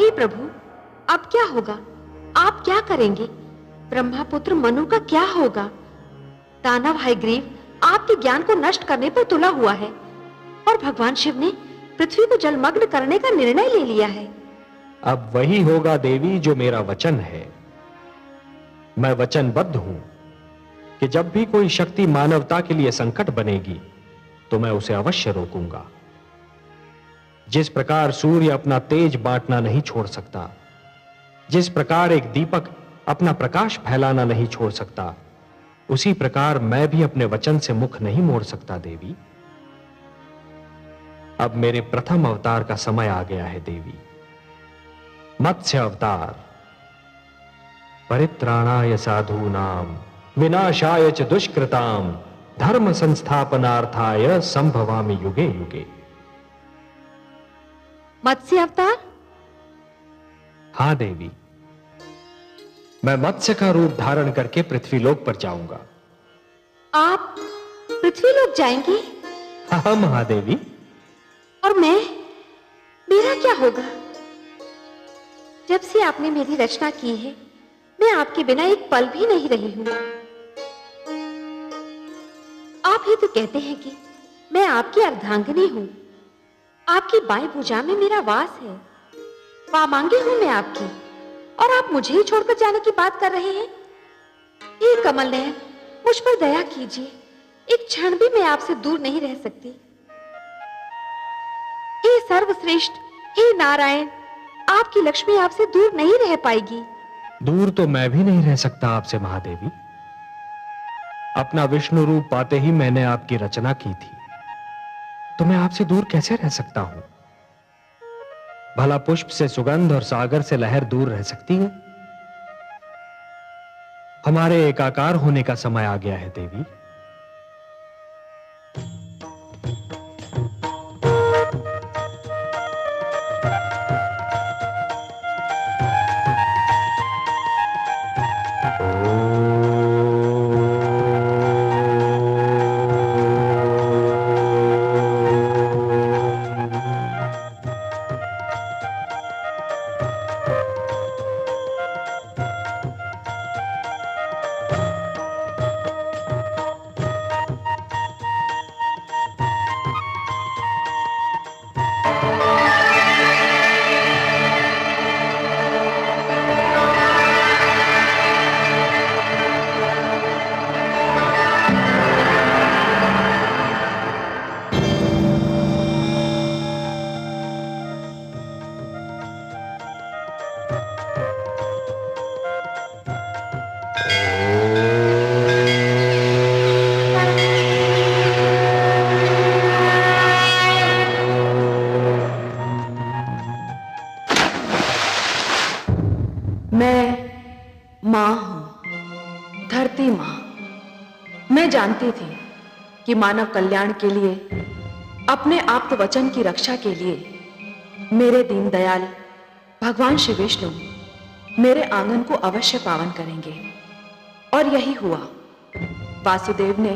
हे प्रभु, अब क्या होगा? आप क्या करेंगे? ब्रह्मापुत्र मनु का क्या होगा? दानव हयग्रीव आपके ज्ञान को नष्ट करने पर तुला हुआ है और भगवान शिव ने पृथ्वी को जलमग्न करने का निर्णय ले लिया है। अब वही होगा देवी जो मेरा वचन है। मैं वचनबद्ध हूं कि जब भी कोई शक्ति मानवता के लिए संकट बनेगी तो मैं उसे अवश्य रोकूंगा। जिस प्रकार सूर्य अपना तेज बांटना नहीं छोड़ सकता, जिस प्रकार एक दीपक अपना प्रकाश फैलाना नहीं छोड़ सकता, उसी प्रकार मैं भी अपने वचन से मुख नहीं मोड़ सकता देवी। अब मेरे प्रथम अवतार का समय आ गया है देवी। मत्स्य अवतार, परित्राणाय साधूनाम विनाशाय च दुष्कृताम धर्म संस्थापनार्थाय संभवामि युगे युगे। मत्स्य अवतार? हां देवी, मैं मत्स्य का रूप धारण करके पृथ्वीलोक पर जाऊंगा। आप पृथ्वीलोक जाएंगे? हाँ महादेवी। और मेरा क्या होगा? जब से आपने मेरी रचना की है, मैं आपके बिना एक पल भी नहीं रही हूं। आप ही तो कहते हैं कि मैं आपकी अर्धांगिनी हूं। आपकी बाएं भुजा में मेरा वास है। वामांगी हूं मैं आपकी, और आप मुझे ही छोड़कर जाने की बात कर रहे हैं। हे कमल नयन, मुझ पर दया कीजिए। एक क्षण भी मैं आपसे दूर नहीं रह सकती। हे सर्वश्रेष्ठ, हे नारायण, आपकी लक्ष्मी आपसे दूर नहीं रह पाएगी। दूर तो मैं भी नहीं रह सकता आपसे महादेवी। अपना विष्णु रूप पाते ही मैंने आपकी रचना की थी, तो मैं आपसे दूर कैसे रह सकता हूं? भला पुष्प से सुगंध और सागर से लहर दूर रह सकती है? हमारे एकाकार होने का समय आ गया है देवी। जानती थी कि मानव कल्याण के लिए, अपने आप्त वचन की रक्षा के लिए मेरे दीनदयाल भगवान श्री विष्णु मेरे आंगन को अवश्य पावन करेंगे। और यही हुआ। वासुदेव ने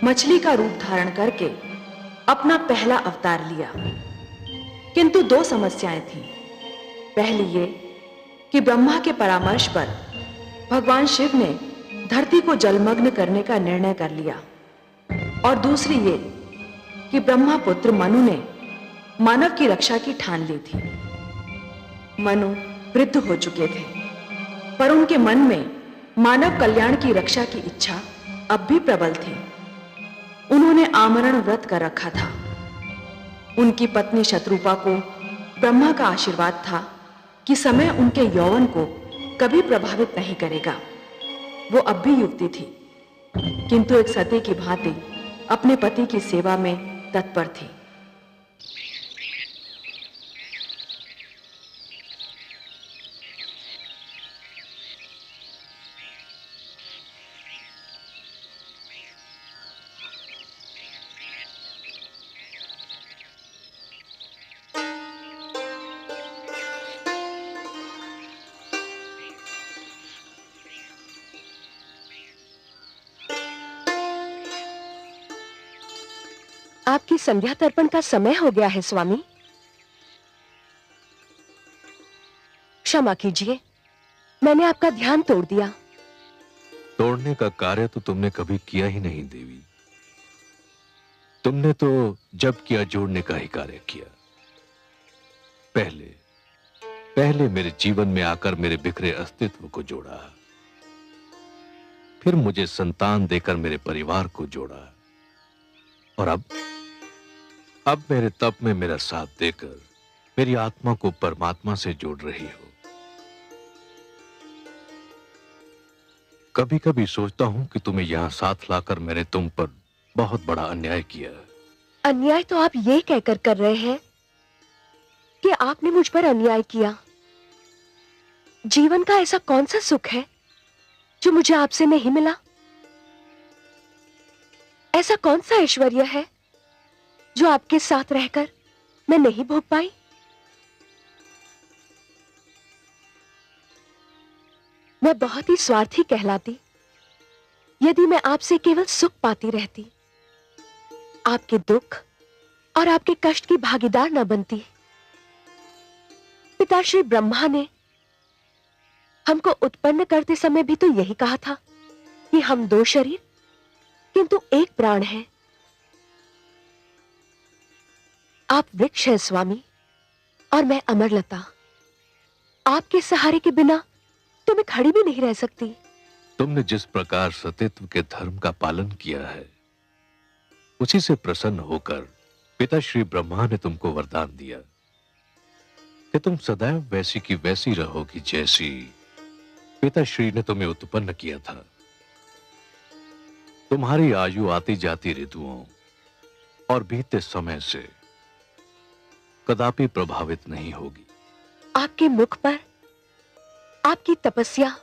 मछली का रूप धारण करके अपना पहला अवतार लिया, किंतु दो समस्याएं थीं। पहली ये कि ब्रह्मा के परामर्श पर भगवान शिव ने धरती को जलमग्न करने का निर्णय कर लिया, और दूसरी ये कि ब्रह्मापुत्र मनु ने मानव की रक्षा की ठान ली थी। मनु वृद्ध हो चुके थे, पर उनके मन में मानव कल्याण की रक्षा की इच्छा अब भी प्रबल थी। उन्होंने आमरण व्रत कर रखा था। उनकी पत्नी शत्रुपा को ब्रह्मा का आशीर्वाद था कि समय उनके यौवन को कभी प्रभावित नहीं करेगा। वो अब भी युवती थी, किंतु एक सती की भांति अपने पति की सेवा में तत्पर थी। आपकी संध्या तर्पण का समय हो गया है स्वामी। क्षमा कीजिए, मैंने आपका ध्यान तोड़ दिया। तोड़ने का कार्य तो तुमने कभी किया ही नहीं देवी। तुमने तो जब किया जोड़ने का ही कार्य किया। पहले पहले मेरे जीवन में आकर मेरे बिखरे अस्तित्व को जोड़ा, फिर मुझे संतान देकर मेरे परिवार को जोड़ा, और अब मेरे तप में मेरा साथ देकर मेरी आत्मा को परमात्मा से जोड़ रही हो। कभी कभी सोचता हूं कि तुम्हें यहां साथ लाकर मैंने तुम पर बहुत बड़ा अन्याय किया। अन्याय तो आप ये कहकर कर रहे हैं कि आपने मुझ पर अन्याय किया। जीवन का ऐसा कौन सा सुख है जो मुझे आपसे नहीं मिला? ऐसा कौन सा ऐश्वर्य है जो आपके साथ रहकर मैं नहीं भोग पाई? मैं बहुत ही स्वार्थी कहलाती यदि मैं आपसे केवल सुख पाती रहती, आपके दुख और आपके कष्ट की भागीदार न बनती। पिता श्री ब्रह्मा ने हमको उत्पन्न करते समय भी तो यही कहा था कि हम दो शरीर किंतु एक प्राण है। आप वृक्ष हैं स्वामी और मैं अमरलता। आपके सहारे के बिना तो मैं खड़ी भी नहीं रह सकती। तुमने जिस प्रकार सतीत्व के धर्म का पालन किया है, उसी से प्रसन्न होकर पिता श्री ब्रह्मा ने तुमको वरदान दिया कि तुम सदैव वैसी की वैसी रहोगी जैसी पिता श्री ने तुम्हें उत्पन्न किया था। तुम्हारी आयु आती जाती ऋतुओं और बीते समय से कदापि प्रभावित नहीं होगी। आपके मुख पर आपकी तपस्या,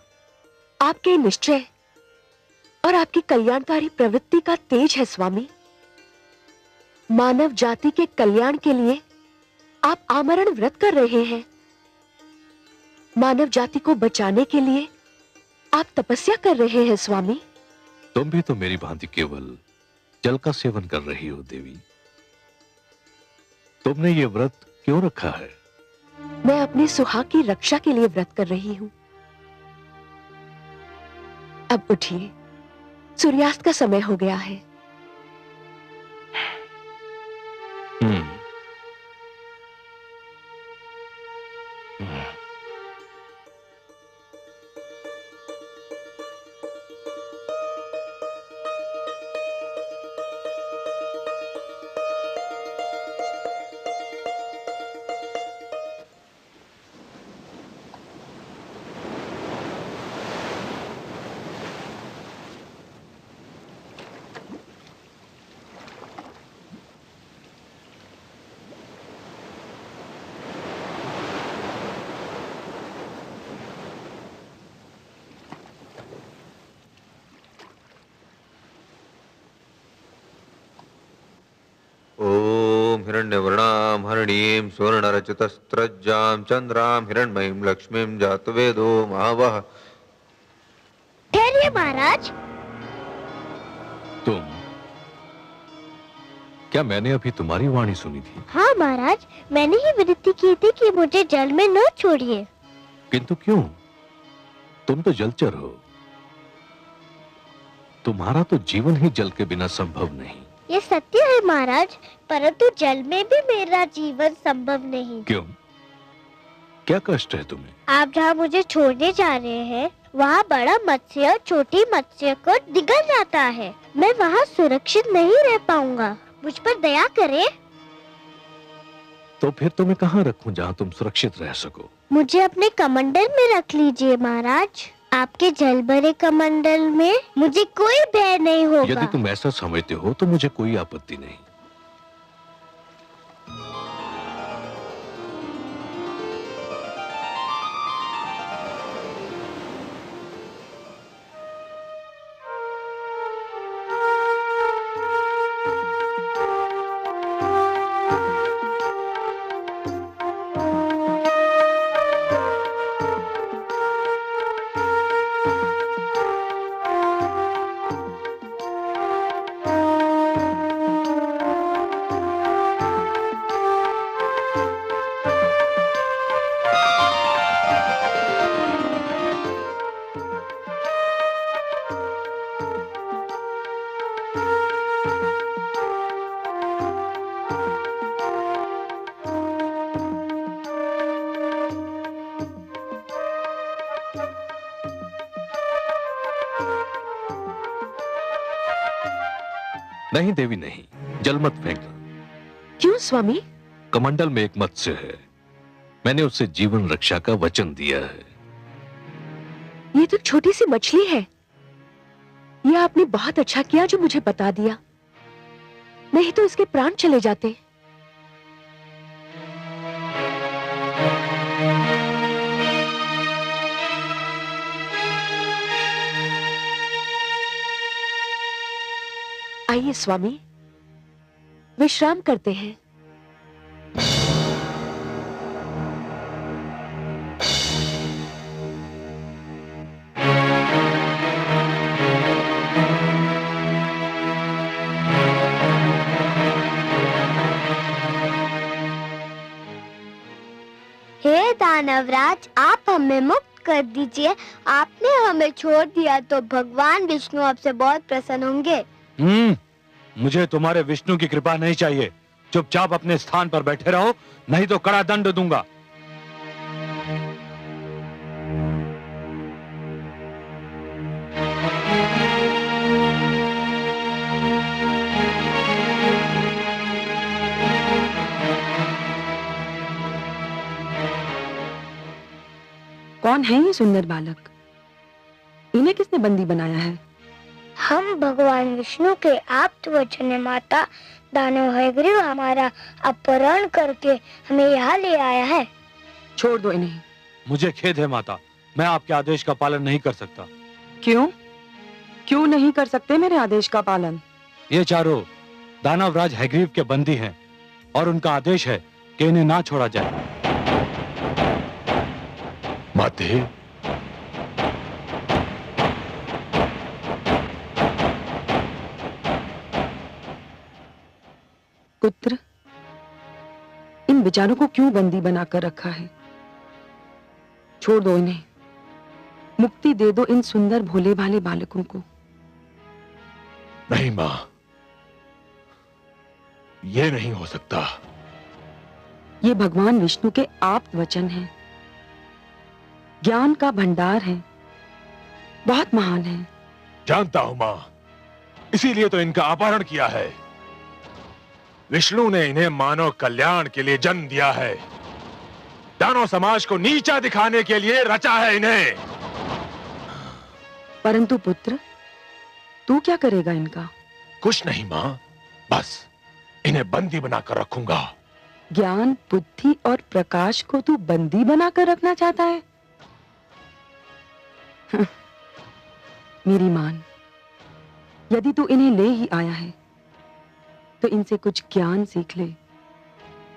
आपके निश्चय और आपकी कल्याणकारी प्रवृत्ति का तेज है स्वामी। मानव जाति के कल्याण के लिए आप आमरण व्रत कर रहे हैं। मानव जाति को बचाने के लिए आप तपस्या कर रहे हैं स्वामी। तुम भी तो मेरी भांति केवल जल का सेवन कर रही हो देवी। तुमने ये व्रत क्यों रखा है? मैं अपने सुहाग की रक्षा के लिए व्रत कर रही हूं। अब उठिए, सूर्यास्त का समय हो गया है। ओम हिरण्यवर्णां हरिणीं सुवर्णरचितस्रज्जां चंद्रां हिरण्मयीं लक्ष्मीं जातवेदो महावः। ठहरिए महाराज। तुम? क्या मैंने अभी तुम्हारी वाणी सुनी थी? हाँ महाराज, मैंने ही विनती की थी कि मुझे जल में न छोड़िए। किंतु क्यों? तुम तो जलचर हो। तुम्हारा तो जीवन ही जल के बिना संभव नहीं। ये सत्य है महाराज, परंतु जल में भी मेरा जीवन संभव नहीं। क्यों? क्या कष्ट है तुम्हें? आप जहाँ मुझे छोड़ने जा रहे हैं, वहाँ बड़ा मत्स्य छोटी मत्स्य को निगल जाता है। मैं वहाँ सुरक्षित नहीं रह पाऊंगा। मुझ पर दया करें। तो फिर तुम्हें कहाँ रखूं जहाँ तुम सुरक्षित रह सको? मुझे अपने कमंडल में रख लीजिए महाराज। आपके जल भरे कमंडल में मुझे कोई भय नहीं होगा। यदि तुम ऐसा समझते हो तो मुझे कोई आपत्ति नहीं। नहीं देवी नहीं, जल मत फेंकना। क्यों स्वामी? कमंडल में एक मत्स्य है, मैंने उससे जीवन रक्षा का वचन दिया है। ये तो छोटी सी मछली है। यह आपने बहुत अच्छा किया जो मुझे बता दिया, नहीं तो इसके प्राण चले जाते। आइए स्वामी, विश्राम करते हैं। हे दानवराज, आप हमें मुक्त कर दीजिए। आपने हमें छोड़ दिया तो भगवान विष्णु आपसे बहुत प्रसन्न होंगे। मुझे तुम्हारे विष्णु की कृपा नहीं चाहिए। चुपचाप अपने स्थान पर बैठे रहो, नहीं तो कड़ा दंड दूंगा। कौन है ये सुंदर बालक? इन्हें किसने बंदी बनाया है? हम भगवान विष्णु के आप्त वचन माता दानव हयग्रीव हमारा अपहरण करके हमें यहाँ ले आया है। छोड़ दो इन्हें। मुझे खेद है माता, मैं आपके आदेश का पालन नहीं कर सकता। क्यों? क्यों नहीं कर सकते मेरे आदेश का पालन? ये चारों दानवराज हयग्रीव के बंदी हैं और उनका आदेश है कि इन्हें ना छोड़ा जाए। माते, पुत्र, इन बेचारों को क्यों बंदी बनाकर रखा है? छोड़ दो इन्हें, मुक्ति दे दो इन सुंदर भोले भाले बालकों को। नहीं मां, ये नहीं हो सकता। ये भगवान विष्णु के आप्त वचन हैं, ज्ञान का भंडार है, बहुत महान है। जानता हूं मां, इसीलिए तो इनका अपहरण किया है। विष्णु ने इन्हें मानव कल्याण के लिए जन्म दिया है, दानव समाज को नीचा दिखाने के लिए रचा है इन्हें। परंतु पुत्र, तू क्या करेगा इनका? कुछ नहीं मां, बस इन्हें बंदी बनाकर रखूंगा। ज्ञान, बुद्धि और प्रकाश को तू बंदी बनाकर रखना चाहता है? मेरी मान, यदि तू इन्हें ले ही आया है तो इनसे कुछ ज्ञान सीख ले,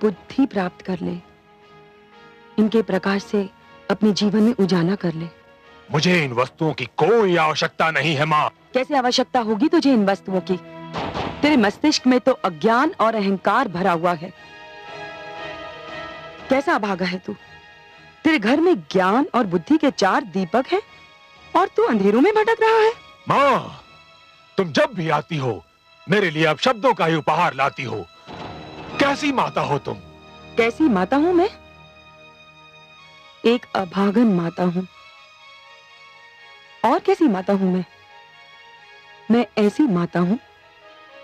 बुद्धि प्राप्त कर ले, इनके प्रकाश से अपने जीवन में उजाला कर ले। मुझे इन वस्तुओं की कोई आवश्यकता नहीं है मां। कैसे आवश्यकता होगी तुझे इन वस्तुओं की? तेरे मस्तिष्क में तो अज्ञान और अहंकार भरा हुआ है। कैसा अभागा है तू? तेरे घर में ज्ञान और बुद्धि के 4 दीपक हैं और तू अंधेरों में भटक रहा है। मां, तुम जब भी आती हो मेरे लिए अब शब्दों का ही उपहार लाती हो। कैसी माता हो तुम? कैसी माता हूं मैं? एक अभागन माता हूं। और कैसी माता हूं मैं? मैं ऐसी माता हूं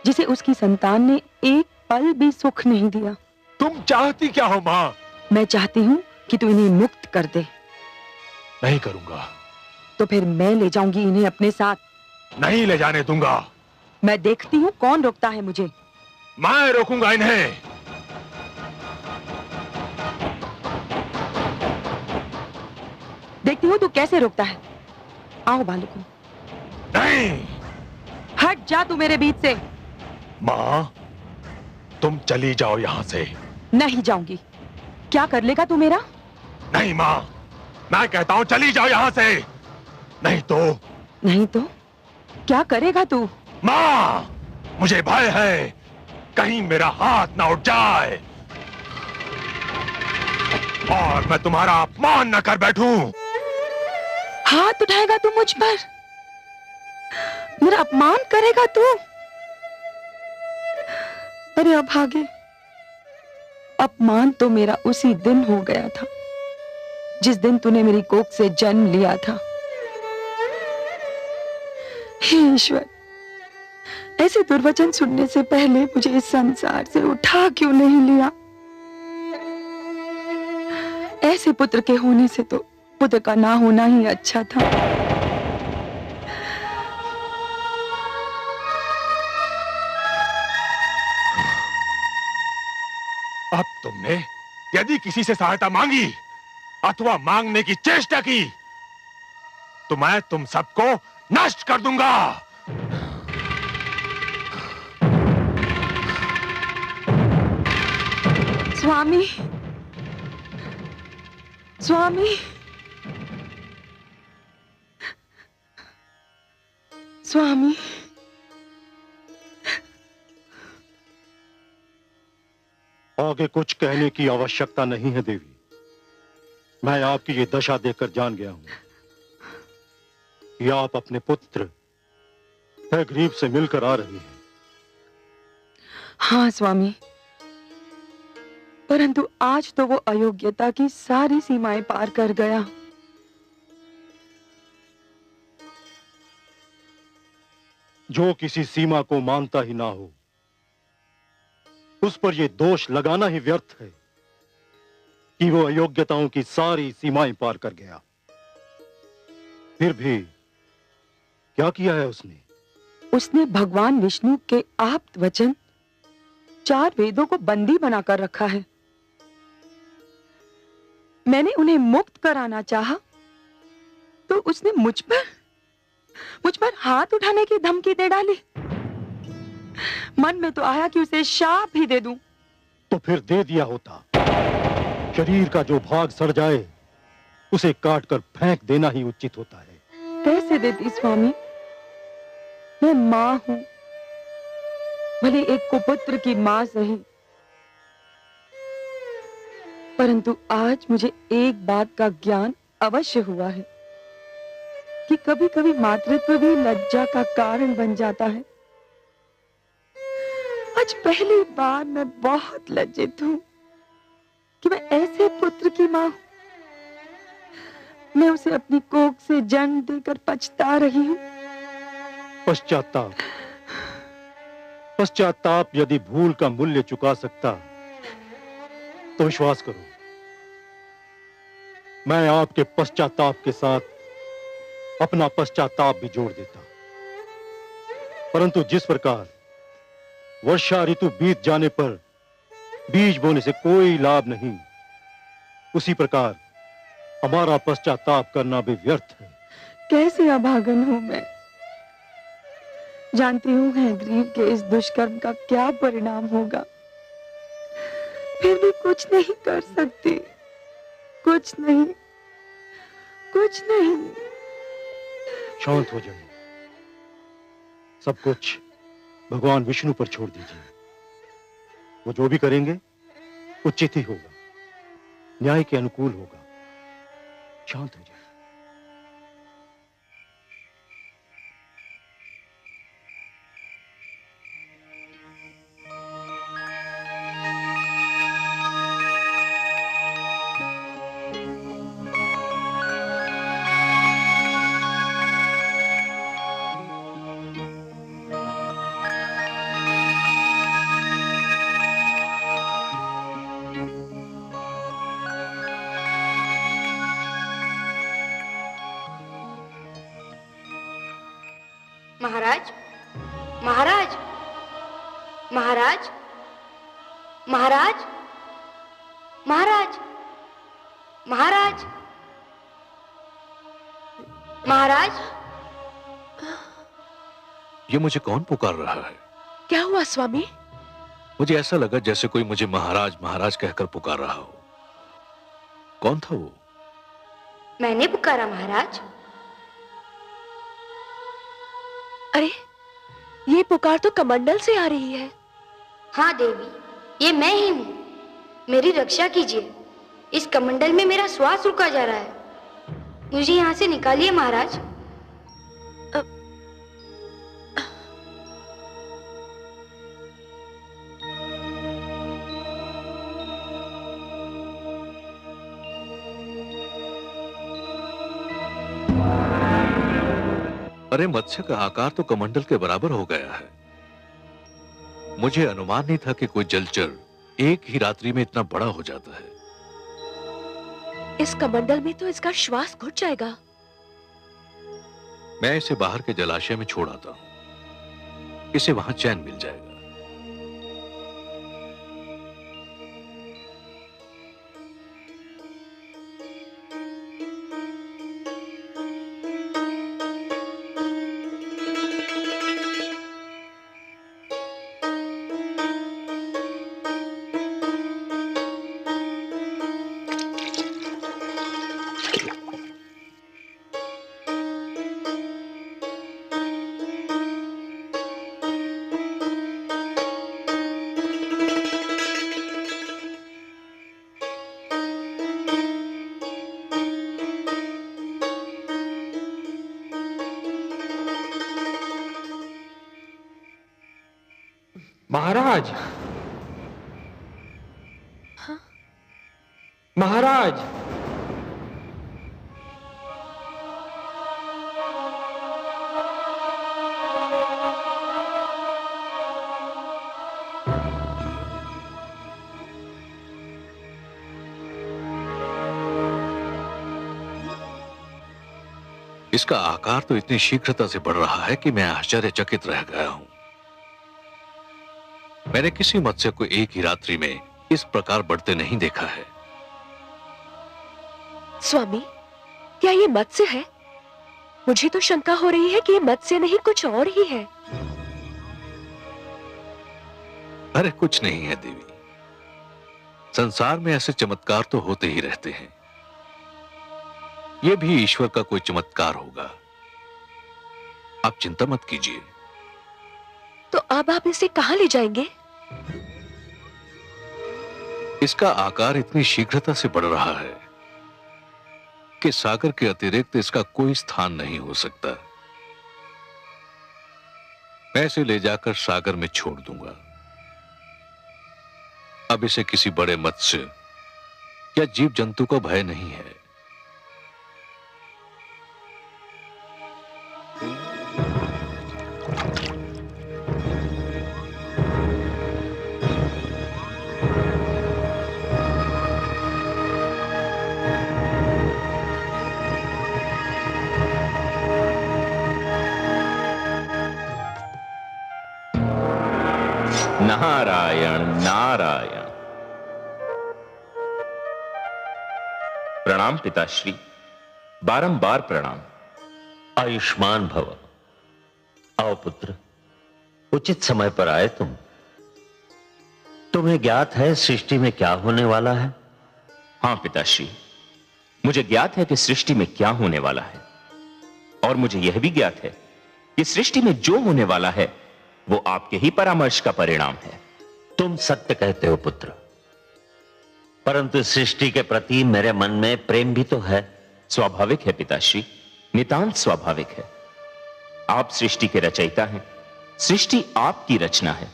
जिसे उसकी संतान ने एक पल भी सुख नहीं दिया। तुम चाहती क्या हो मां? मैं चाहती हूं कि तू इन्हें मुक्त कर दे। नहीं करूंगा। तो फिर मैं ले जाऊंगी इन्हें अपने साथ। नहीं ले जाने दूंगा। मैं देखती हूँ कौन रोकता है मुझे। मैं रोकूंगा इन्हें। देखती हूँ तू कैसे रोकता है। आओ बालकों। नहीं। हट जा तू मेरे बीच से। मां, तुम चली जाओ यहां से। नहीं जाऊंगी। क्या कर लेगा तू मेरा? नहीं मां, मैं कहता हूं चली जाओ यहां से। नहीं तो? नहीं तो क्या करेगा तू? मां, मुझे भय है कहीं मेरा हाथ ना उठ जाए और मैं तुम्हारा अपमान न कर बैठूं। हाथ उठाएगा तू मुझ पर? मेरा अपमान करेगा तू? अरे अभागे, अपमान तो मेरा उसी दिन हो गया था जिस दिन तूने मेरी कोख से जन्म लिया था। हे ईश्वर, ऐसे दुर्वचन सुनने से पहले मुझे इस संसार से उठा क्यों नहीं लिया? ऐसे पुत्र के होने से तो पुत्र का ना होना ही अच्छा था। अब तुमने यदि किसी से सहायता मांगी अथवा मांगने की चेष्टा की तो मैं तुम सबको नष्ट कर दूंगा। स्वामी, स्वामी, स्वामी, आगे कुछ कहने की आवश्यकता नहीं है देवी। मैं आपकी ये दशा देखकर जान गया हूं कि आप अपने पुत्र हयग्रीव से मिलकर आ रही हैं। हाँ स्वामी, परंतु आज तो वो अयोग्यता की सारी सीमाएं पार कर गया। जो किसी सीमा को मानता ही ना हो उस पर यह दोष लगाना ही व्यर्थ है कि वो अयोग्यताओं की सारी सीमाएं पार कर गया। फिर भी क्या किया है उसने? उसने भगवान विष्णु के आप्त वचन 4 वेदों को बंदी बनाकर रखा है। मैंने उन्हें मुक्त कराना चाहा तो उसने मुझ पर हाथ उठाने की धमकी दे डाली। मन में तो आया कि उसे शाप ही दे दूं। तो फिर दे दिया होता। शरीर का जो भाग सड़ जाए उसे काट कर फेंक देना ही उचित होता है। कैसे देती स्वामी? मैं मां हूं, भले एक कुपुत्र की मां सही, परंतु आज मुझे एक बात का ज्ञान अवश्य हुआ है कि कभी कभी मातृत्व भी लज्जा का कारण बन जाता है। आज पहली बार मैं बहुत लज्जित हूं कि मैं ऐसे पुत्र की मां हूं। मैं उसे अपनी कोख से जन्म देकर पछता रही हूं। पश्चाताप, पश्चाताप यदि भूल का मूल्य चुका सकता तो विश्वास करो मैं आपके पश्चाताप के साथ अपना पश्चाताप भी जोड़ देता। परंतु जिस प्रकार वर्षा ऋतु बीत जाने पर बीज बोने से कोई लाभ नहीं, उसी प्रकार हमारा पश्चाताप करना भी व्यर्थ है। कैसे अभागन हूं मैं। जानती हूं हयग्रीव के इस दुष्कर्म का क्या परिणाम होगा, फिर भी कुछ नहीं कर सकती। कुछ नहीं, कुछ नहीं। शांत हो जाइए। सब कुछ भगवान विष्णु पर छोड़ दीजिए। वो जो भी करेंगे उचित ही होगा, न्याय के अनुकूल होगा। शांत हो जाइए। महाराज, महाराज, महाराज, महाराज, महाराज, महाराज, महाराज। ये मुझे कौन पुकार रहा है? क्या हुआ स्वामी? मुझे ऐसा लगा जैसे कोई मुझे महाराज महाराज कहकर पुकार रहा हो। कौन था वो? मैंने पुकारा महाराज। अरे, ये पुकार तो कमंडल से आ रही है। हाँ देवी, ये मैं ही हूँ। मेरी रक्षा कीजिए। इस कमंडल में मेरा श्वास रुका जा रहा है। मुझे यहाँ से निकालिए महाराज। अरे, मत्स्य का आकार तो कमंडल के बराबर हो गया है। मुझे अनुमान नहीं था कि कोई जलचर एक ही रात्रि में इतना बड़ा हो जाता है। इस कमंडल में तो इसका श्वास घुट जाएगा। मैं इसे बाहर के जलाशय में छोड़ आता हूं, इसे वहां चैन मिल जाएगा। महाराज, महाराज, इसका आकार तो इतनी शीघ्रता से बढ़ रहा है कि मैं आश्चर्यचकित रह गया हूं। मैंने किसी मत्स्य को एक ही रात्रि में इस प्रकार बढ़ते नहीं देखा है। स्वामी, क्या ये मत्स्य है? मुझे तो शंका हो रही है कि ये मत्स्य नहीं कुछ और ही है। अरे कुछ नहीं है देवी, संसार में ऐसे चमत्कार तो होते ही रहते हैं। यह भी ईश्वर का कोई चमत्कार होगा। आप चिंता मत कीजिए। तो अब आप इसे कहां ले जाएंगे? इसका आकार इतनी शीघ्रता से बढ़ रहा है कि सागर के अतिरिक्त इसका कोई स्थान नहीं हो सकता। मैं इसे ले जाकर सागर में छोड़ दूंगा। अब इसे किसी बड़े मत्स्य या जीव जंतु का भय नहीं है। नारायण नारायण। प्रणाम पिताश्री, बारंबार प्रणाम। आयुष्मान भव। आओ पुत्र, उचित समय पर आए तुम। तुम्हें ज्ञात है सृष्टि में क्या होने वाला है? हां पिताश्री, मुझे ज्ञात है कि सृष्टि में क्या होने वाला है, और मुझे यह भी ज्ञात है कि सृष्टि में जो होने वाला है वो आपके ही परामर्श का परिणाम है। तुम सत्य कहते हो पुत्र, परंतु सृष्टि के प्रति मेरे मन में प्रेम भी तो है। स्वाभाविक है पिताश्री, नितांत स्वाभाविक है। आप सृष्टि के रचयिता हैं, सृष्टि आपकी रचना है,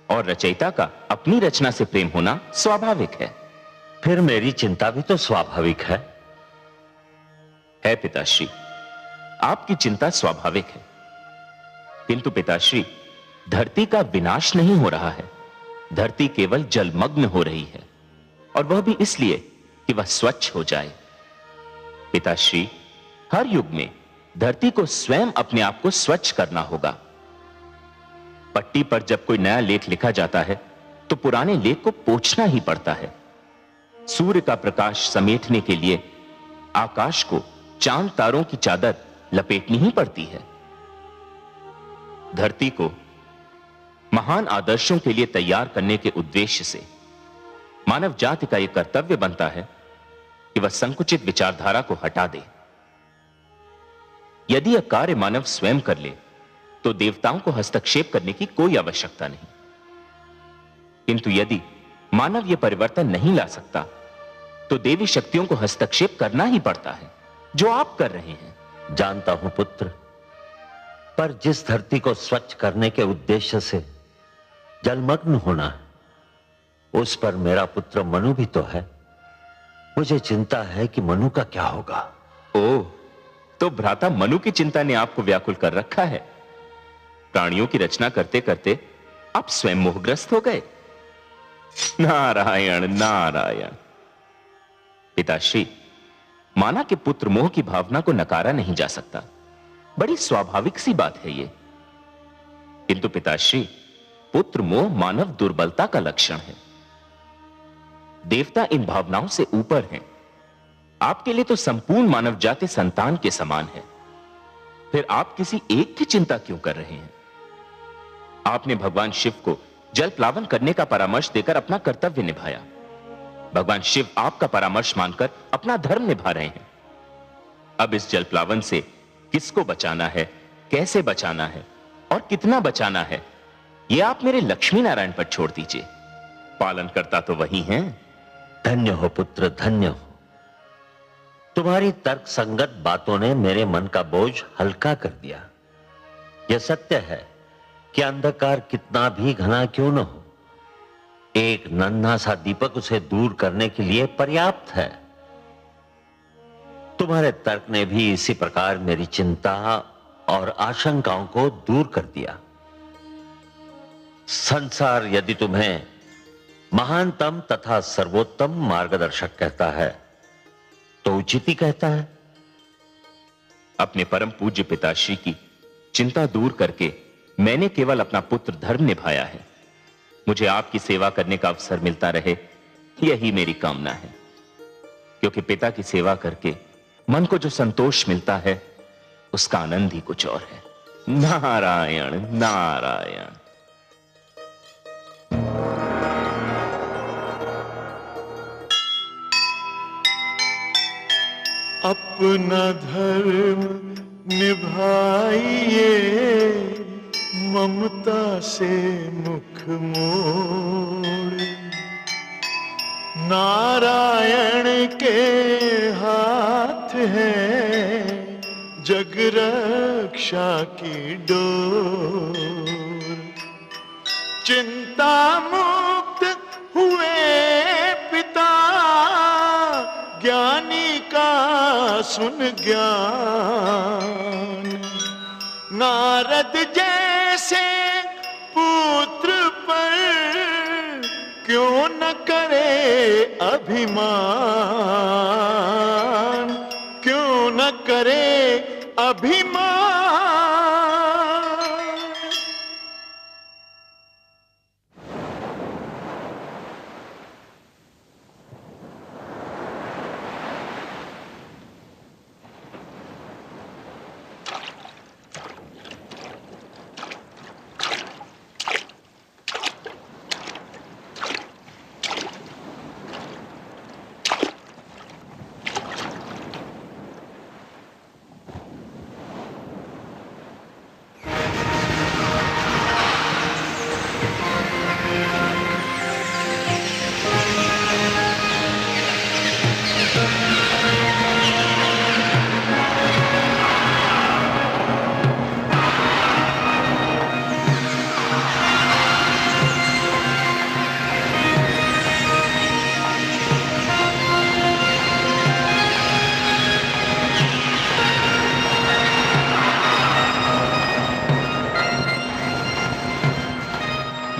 और रचयिता का अपनी रचना से प्रेम होना स्वाभाविक है। फिर मेरी चिंता भी तो स्वाभाविक है। पिताश्री, आपकी चिंता स्वाभाविक है, किंतु पिताश्री धरती का विनाश नहीं हो रहा है। धरती केवल जलमग्न हो रही है, और वह भी इसलिए कि वह स्वच्छ हो जाए। पिताश्री, हर युग में धरती को स्वयं अपने आप को स्वच्छ करना होगा। पट्टी पर जब कोई नया लेख लिखा जाता है तो पुराने लेख को पोंछना ही पड़ता है। सूर्य का प्रकाश समेटने के लिए आकाश को चांद तारों की चादर लपेटनी ही पड़ती है। धरती को महान आदर्शों के लिए तैयार करने के उद्देश्य से मानव जाति का यह कर्तव्य बनता है कि वह संकुचित विचारधारा को हटा दे। यदि यह कार्य मानव स्वयं कर ले तो देवताओं को हस्तक्षेप करने की कोई आवश्यकता नहीं, किंतु यदि मानव यह परिवर्तन नहीं ला सकता तो देवी शक्तियों को हस्तक्षेप करना ही पड़ता है, जो आप कर रहे हैं। जानता हूं पुत्र, पर जिस धरती को स्वच्छ करने के उद्देश्य से जलमग्न होना है, उस पर मेरा पुत्र मनु भी तो है। मुझे चिंता है कि मनु का क्या होगा। ओह, तो भ्राता मनु की चिंता ने आपको व्याकुल कर रखा है। प्राणियों की रचना करते करते आप स्वयं मोहग्रस्त हो गए। नारायण नारायण। पिताश्री, माना कि पुत्र मोह की भावना को नकारा नहीं जा सकता, बड़ी स्वाभाविक सी बात है ये। किंतु पिताश्री, पुत्र मोह मानव दुर्बलता का लक्षण है। देवता इन भावनाओं से ऊपर हैं। आपके लिए तो संपूर्ण मानव जाति संतान के समान है। फिर आप किसी एक की चिंता क्यों कर रहे हैं? आपने भगवान शिव को जल प्लावन करने का परामर्श देकर अपना कर्तव्य निभाया। भगवान शिव आपका परामर्श मानकर अपना धर्म निभा रहे हैं। अब इस जल प्लावन से किसको बचाना है, कैसे बचाना है और कितना बचाना है, यह आप मेरे लक्ष्मी नारायण पर छोड़ दीजिए। पालन करता तो वही हैं। धन्य हो पुत्र, धन्य हो। तुम्हारी तर्क संगत बातों ने मेरे मन का बोझ हल्का कर दिया। यह सत्य है कि अंधकार कितना भी घना क्यों न हो, एक नन्हा सा दीपक उसे दूर करने के लिए पर्याप्त है। तुम्हारे तर्क ने भी इसी प्रकार मेरी चिंता और आशंकाओं को दूर कर दिया। संसार यदि तुम्हें महानतम तथा सर्वोत्तम मार्गदर्शक कहता है तो उचित ही कहता है। अपने परम पूज्य पिताश्री की चिंता दूर करके मैंने केवल अपना पुत्र धर्म निभाया है। मुझे आपकी सेवा करने का अवसर मिलता रहे, यही मेरी कामना है। क्योंकि पिता की सेवा करके मन को जो संतोष मिलता है, उसका आनंद ही कुछ और है। नारायण नारायण। अपना धर्म निभाइए, ममता से मुख मोड़। नारायण के हाथ है जग रक्षा की डोर। चिंता मुक्त हुए पिता, ज्ञानी का सुन ज्ञान। नारद जैसे पुत्र पर क्यों न करे अभिमान, क्यों न करे अभिमान।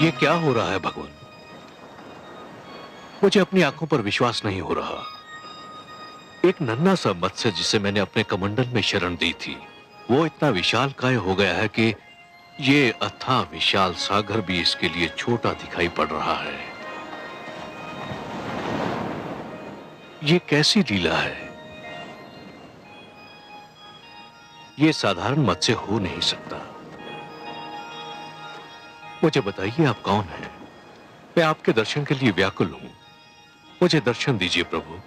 ये क्या हो रहा है भगवान? मुझे अपनी आंखों पर विश्वास नहीं हो रहा। एक नन्हा सा मत्स्य जिसे मैंने अपने कमंडल में शरण दी थी, वो इतना विशालकाय हो गया है कि ये अथाह विशाल सागर भी इसके लिए छोटा दिखाई पड़ रहा है। ये कैसी लीला है? ये साधारण मत्स्य हो नहीं सकता। मुझे बताइए, आप कौन हैं? मैं आपके दर्शन के लिए व्याकुल हूं। मुझे दर्शन दीजिए प्रभु।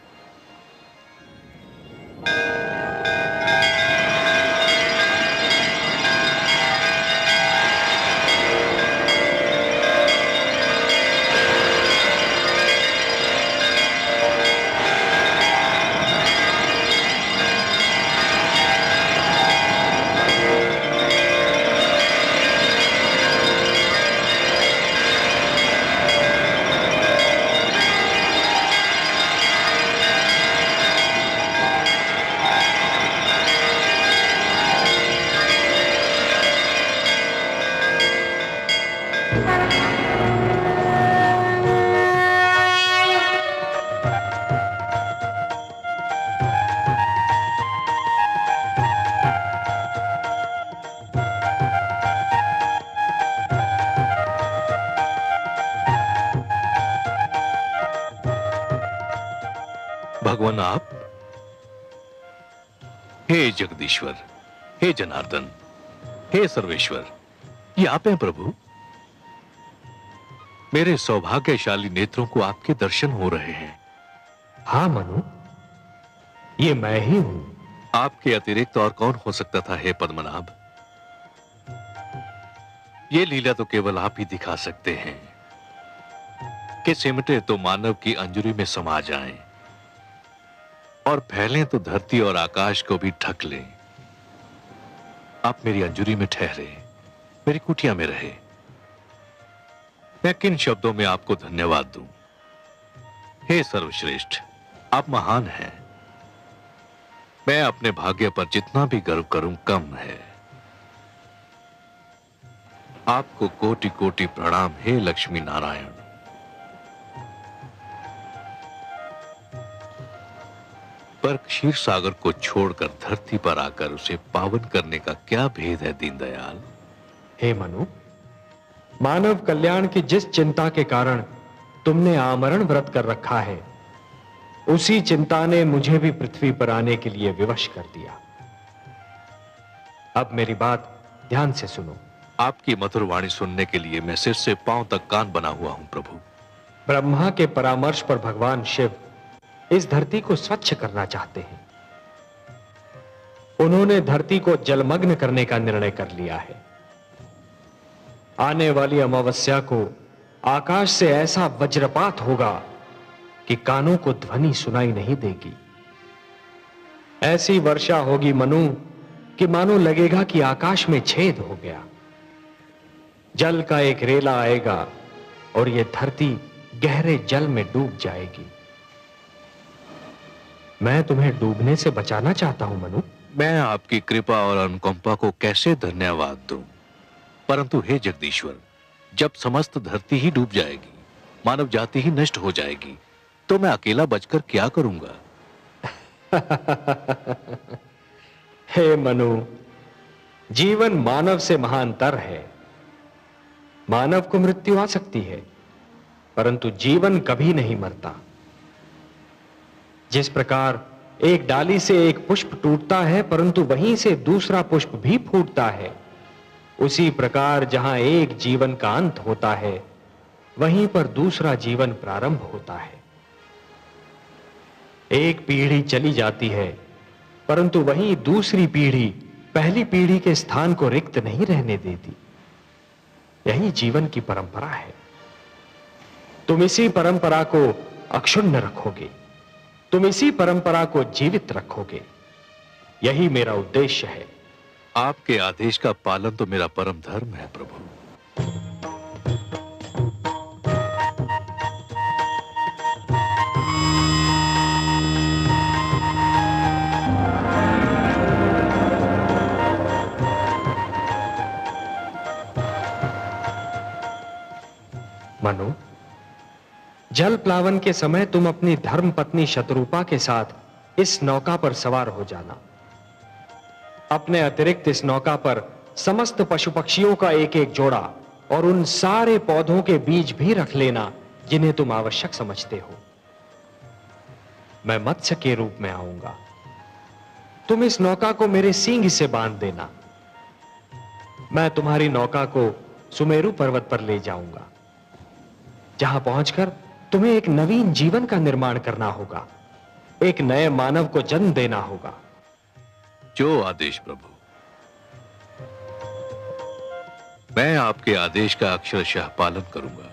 भगवान आप? हे जगदीश्वर, हे जनार्दन, हे सर्वेश्वर, ये आप हैं प्रभु। मेरे सौभाग्यशाली नेत्रों को आपके दर्शन हो रहे हैं। हाँ मनु, ये मैं ही हूं। आपके अतिरिक्त और कौन हो सकता था हे पद्मनाभ? ये लीला तो केवल आप ही दिखा सकते हैं कि सिमटे तो मानव की अंजुरी में समा जाएं और फैलें तो धरती और आकाश को भी ढक लें। आप मेरी अंजुरी में ठहरे, मेरी कुटिया में रहे। मैं किन शब्दों में आपको धन्यवाद दूं? हे सर्वश्रेष्ठ, आप महान हैं। मैं अपने भाग्य पर जितना भी गर्व करूं कम है। आपको कोटि कोटि प्रणाम हे लक्ष्मी नारायण। पर क्षीर सागर को छोड़कर धरती पर आकर उसे पावन करने का क्या भेद है दीनदयाल? हे मनु, मानव कल्याण की जिस चिंता के कारण तुमने आमरण व्रत कर रखा है, उसी चिंता ने मुझे भी पृथ्वी पर आने के लिए विवश कर दिया। अब मेरी बात ध्यान से सुनो। आपकी मधुर वाणी सुनने के लिए मैं सिर से पांव तक कान बना हुआ हूं प्रभु। ब्रह्मा के परामर्श पर भगवान शिव इस धरती को स्वच्छ करना चाहते हैं। उन्होंने धरती को जलमग्न करने का निर्णय कर लिया है। आने वाली अमावस्या को आकाश से ऐसा वज्रपात होगा कि कानों को ध्वनि सुनाई नहीं देगी। ऐसी वर्षा होगी मनु कि मानो लगेगा कि आकाश में छेद हो गया। जल का एक रेला आएगा और यह धरती गहरे जल में डूब जाएगी। मैं तुम्हें डूबने से बचाना चाहता हूं मनु। मैं आपकी कृपा और अनुकंपा को कैसे धन्यवाद दूं? परंतु हे जगदीश्वर, जब समस्त धरती ही डूब जाएगी, मानव जाति ही नष्ट हो जाएगी, तो मैं अकेला बचकर क्या करूंगा? हे मनु, जीवन मानव से महानतर है। मानव को मृत्यु आ सकती है, परंतु जीवन कभी नहीं मरता। जिस प्रकार एक डाली से एक पुष्प टूटता है परंतु वहीं से दूसरा पुष्प भी फूटता है, उसी प्रकार जहां एक जीवन का अंत होता है, वहीं पर दूसरा जीवन प्रारंभ होता है। एक पीढ़ी चली जाती है, परंतु वहीं दूसरी पीढ़ी पहली पीढ़ी के स्थान को रिक्त नहीं रहने देती। यही जीवन की परंपरा है। तुम इसी परंपरा को अक्षुण्ण रखोगे, तुम इसी परंपरा को जीवित रखोगे। यही मेरा उद्देश्य है। आपके आदेश का पालन तो मेरा परम धर्म है प्रभु। मनु, जल प्लावन के समय तुम अपनी धर्म पत्नी शत्रुपा के साथ इस नौका पर सवार हो जाना। अपने अतिरिक्त इस नौका पर समस्त पशु पक्षियों का एक एक जोड़ा और उन सारे पौधों के बीज भी रख लेना जिन्हें तुम आवश्यक समझते हो। मैं मत्स्य के रूप में आऊंगा। तुम इस नौका को मेरे सींग से बांध देना। मैं तुम्हारी नौका को सुमेरु पर्वत पर ले जाऊंगा, जहां पहुंचकर तुम्हें एक नवीन जीवन का निर्माण करना होगा, एक नए मानव को जन्म देना होगा। जो आदेश प्रभु। मैं आपके आदेश का अक्षरशः पालन करूंगा।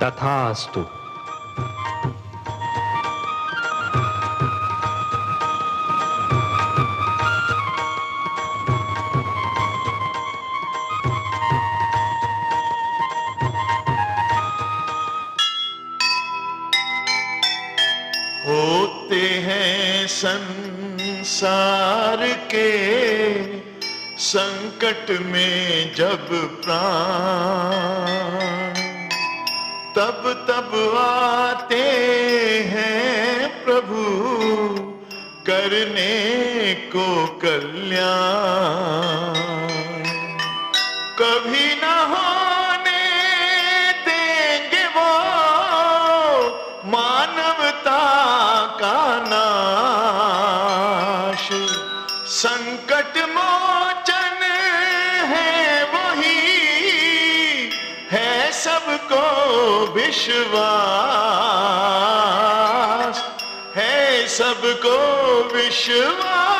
तथास्तु। होते हैं संसार के संकट में जब प्राण, तब तब आते हैं प्रभु करने को कल्याण। कभी न होने देंगे वो विश्वास है, सबको विश्वास